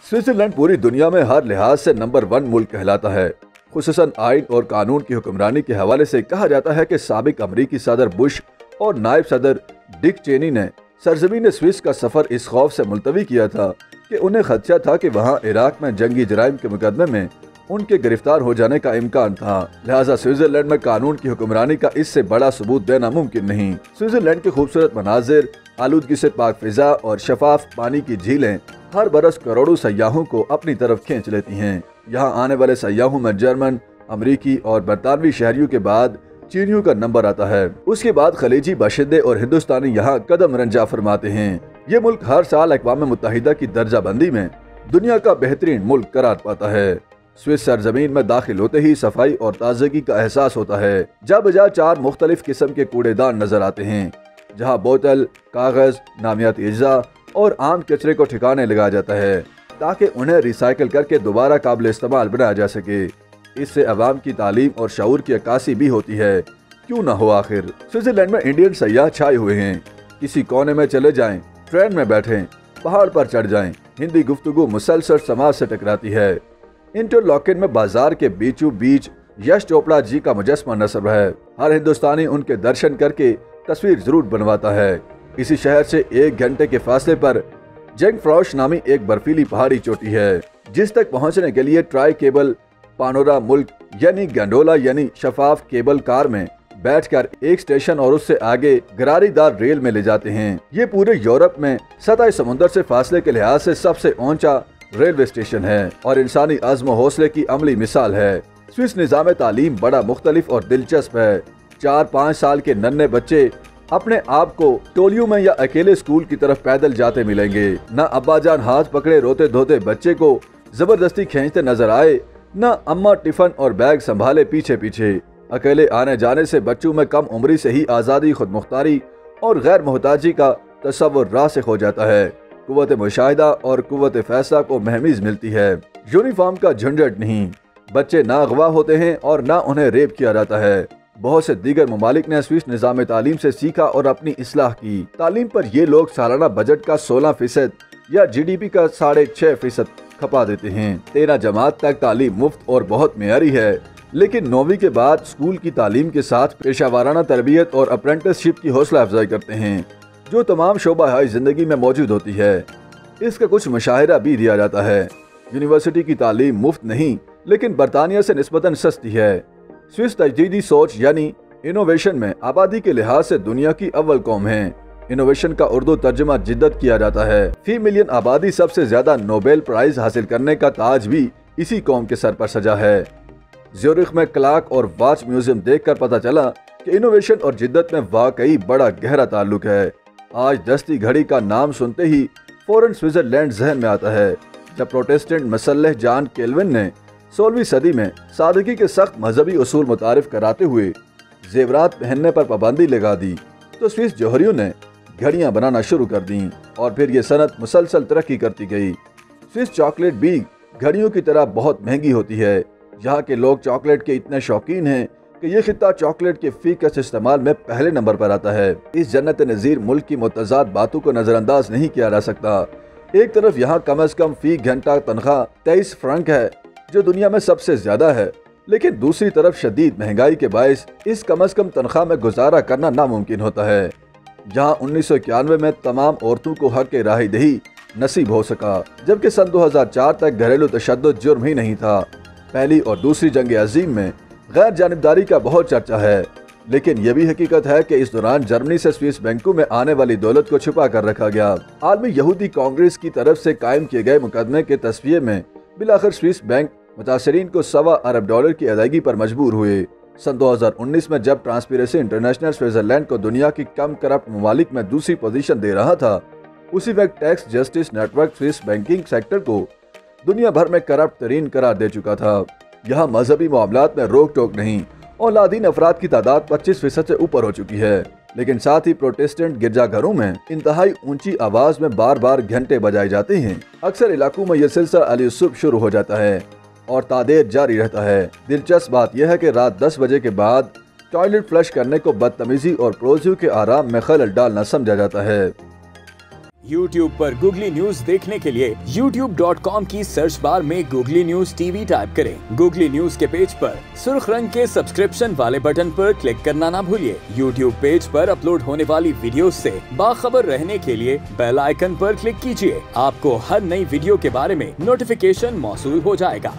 Switzerland पूरी दुनिया में हर लिहाज से नंबर 1 मुल्क कहलाता है। खुसूसन आइन और कानून की हुक्मरानी के हवाले से कहा जाता है कि साबिक अमरीकी सदर बुश और नायब सदर डिक चेनी ने सरजमीन स्विस का सफर इस खौफ से मुलतवी किया था कि उन्हें खदशा था कि वहाँ इराक में जंगी जराइम के मुकदमे में उनके गिरफ्तार हो जाने का इम्कान था। लिहाजा स्विट्जरलैंड में कानून की हुक्मरानी का इससे बड़ा सबूत देना मुमकिन नहीं। स्विट्जरलैंड के खूबसूरत मनाजिर, आलूदगी से पाक फिजा और शफाफ पानी की झीलें हर बरस करोड़ों सयाहों को अपनी तरफ खींच लेती हैं। यहाँ आने वाले सयाहों में जर्मन, अमरीकी और बरतानवी शहरियों के बाद चीनियों का नंबर आता है। उसके बाद खलीजी बाशिंदे और हिंदुस्तानी यहाँ कदम रंजा फरमाते हैं। ये मुल्क हर साल अक़वाम मुत्तहिदा की दर्जाबंदी में दुनिया का बेहतरीन मुल्क करार पाता है। स्विस सरजमीन में दाखिल होते ही सफाई और ताजगी का एहसास होता है। जा बजा 4 मुख्तलिफ किस्म के कूड़ेदान नजर आते हैं, जहाँ बोतल, कागज, नामियाती अज्जा और आम कचरे को ठिकाने लगाया जाता है ताकि उन्हें रिसाइकिल करके दोबारा काबिल इस्तेमाल बनाया जा सके। इससे अवाम की तालीम और शऊर की अक्कासी भी होती है। क्यों ना हो आखिर। स्विट्जरलैंड में इंडियन सयाह छाए हुए हैं। किसी कोने में चले जाएं, ट्रेन में बैठें, पहाड़ पर चढ़ जाएं, हिंदी गुफ्तगू मुसलसल समाज से टकराती है। इंटरलॉकिन में बाजार के बीचों बीच यश चोपड़ा जी का मुजस्मा नस्ब है। हर हिंदुस्तानी उनके दर्शन करके तस्वीर जरूर बनवाता है। इसी शहर से 1 घंटे के फासले पर जंगफ्रॉश नामी एक बर्फीली पहाड़ी चोटी है, जिस तक पहुंचने के लिए ट्राई केबल पानोरा मुल्क यानी गंडोला यानी शफाफ केबल कार में बैठकर एक स्टेशन और उससे आगे गरारीदार रेल में ले जाते हैं। ये पूरे यूरोप में सतह समुद्र से फासले के लिहाज से सबसे ऊंचा रेलवे स्टेशन है और इंसानी अज़्म व हौसले की अमली मिसाल है। स्विस निज़ाम तालीम बड़ा मुख्तलिफ और दिलचस्प है। 4-5 साल के नन्हे बच्चे अपने आप को टोलियों में या अकेले स्कूल की तरफ पैदल जाते मिलेंगे। न अब्बाजान हाथ पकड़े रोते धोते बच्चे को जबरदस्ती खींचते नजर आए, न अम्मा टिफन और बैग संभाले पीछे पीछे। अकेले आने जाने से बच्चों में कम उम्री से ही आज़ादी, खुद मुख्तारी और गैर मोहताजी का तस्वुर रासिख हो जाता है। कुव्वत मुशाहिदा और कुव्वत फैसला को महमीज मिलती है। यूनिफॉर्म का झंझट नहीं, बच्चे ना अगवा होते हैं और ना उन्हें रेप किया जाता है। बहुत से दीगर ममालिक ने स्विस निज़ाम तालीम से सीखा और अपनी इस्लाह की। तालीम पर ये लोग सालाना बजट का 16% या GDP का 6.5% खपा देते हैं। 13 जमात तक तालीम मुफ्त और बहुत मेयारी है, लेकिन 9वीं के बाद स्कूल की तालीम के साथ पेशावराना तरबियत और अप्रेंटिसशिप की हौसला अफजाई करते हैं, जो तमाम शोबा जिंदगी में मौजूद होती है। इसका कुछ मुशाहिरा भी दिया जाता है। यूनिवर्सिटी की तालीम मुफ्त नहीं, लेकिन बरतानिया से निस्बतन सस्ती है। स्विस तजदीदी सोच यानी इनोवेशन में आबादी के लिहाज से दुनिया की अव्वल कौम है। इनोवेशन का उर्दू तर्जुमा जिद्दत किया जाता है। फी मिलियन आबादी सबसे ज्यादा नोबेल प्राइज हासिल करने का ताज भी इसी कौम के सर पर सजा है। ज्यूरिख में क्लॉक और वॉच म्यूजियम देखकर पता चला कि इनोवेशन और जिद्दत में वाकई बड़ा गहरा ताल्लुक है। आज दस्ती घड़ी का नाम सुनते ही फौरन स्विट्जरलैंड जहन में आता है। जब प्रोटेस्टेंट मसल्लह जॉन केल्विन ने 16वीं सदी में सादगी के सख्त मजहबी उसूल मुतारिफ कराते हुए जेवरात पहनने पर पाबंदी लगा दी, तो स्विस जौहरियों ने घड़ियां बनाना शुरू कर दी और फिर ये सनत मुसलसल तरक्की करती गई। स्विस चॉकलेट भी घड़ियों की तरह बहुत महंगी होती है। यहाँ के लोग चॉकलेट के इतने शौकीन हैं कि ये खित्ता चॉकलेट के फीकस इस्तेमाल में पहले नंबर पर आता है। इस जन्नत नज़ीर मुल्क की मुतज़ाद बातों को नज़रअंदाज नहीं किया जा सकता। एक तरफ यहाँ कम अज़ कम फी घंटा तनख्वाह 23 फ्रंक है, जो दुनिया में सबसे ज्यादा है, लेकिन दूसरी तरफ शदीद महंगाई के बायस इस कम अज़ कम तनख्वाह में गुजारा करना नामुमकिन होता है। जहाँ 1991 में तमाम औरतों को हक राही दही नसीब हो सका, जबकि सन 2004 तक घरेलू तशद्दुद जुर्म ही नहीं था। पहली और दूसरी जंग अजीम में गैर जानिबदारी का बहुत चर्चा है, लेकिन यह भी हकीकत है कि इस दौरान जर्मनी से स्विस बैंकों में आने वाली दौलत को छुपा कर रखा गया। आलमी यहूदी कांग्रेस की तरफ से कायम किए गए मुकदमे के तस्वीर में बिलाखिर स्विस बैंक मुतासरीन को $1.25 अरब की अदायगी पर मजबूर हुए। सन 2019 में जब ट्रांसपेरेंसी इंटरनेशनल स्विट्जरलैंड को दुनिया की कम करप्ट ममालिक में दूसरी पोजीशन दे रहा था, उसी वक्त tax justice network Swiss banking sector को दुनिया भर में करप्ट तरीन करार दे चुका था। यहाँ मजहबी मामलात में रोक टोक नहीं और लादीन अफराद की तादाद 25% से ऊपर हो चुकी है, लेकिन साथ ही प्रोटेस्टेंट गिरजाघरों में इंतहाई ऊंची आवाज में बार बार घंटे बजाए जाते हैं। अक्सर इलाकों में यह सिलसिला अली सुबह शुरू हो जाता है और तादेर जारी रहता है। दिलचस्प बात यह है कि रात 10 बजे के बाद टॉयलेट फ्लश करने को बदतमीजी और पड़ोसियों के आराम में खलल डालना समझा जाता है। YouTube पर गूगली न्यूज देखने के लिए youtube.com की सर्च बार में गूगली न्यूज टीवी टाइप करें। गूगली न्यूज के पेज पर सुर्ख रंग के सब्सक्रिप्शन वाले बटन पर क्लिक करना ना भूलिए। YouTube पेज पर अपलोड होने वाली वीडियोस से बाखबर रहने के लिए बेल आइकन पर क्लिक कीजिए। आपको हर नई वीडियो के बारे में नोटिफिकेशन मौसूल हो जाएगा।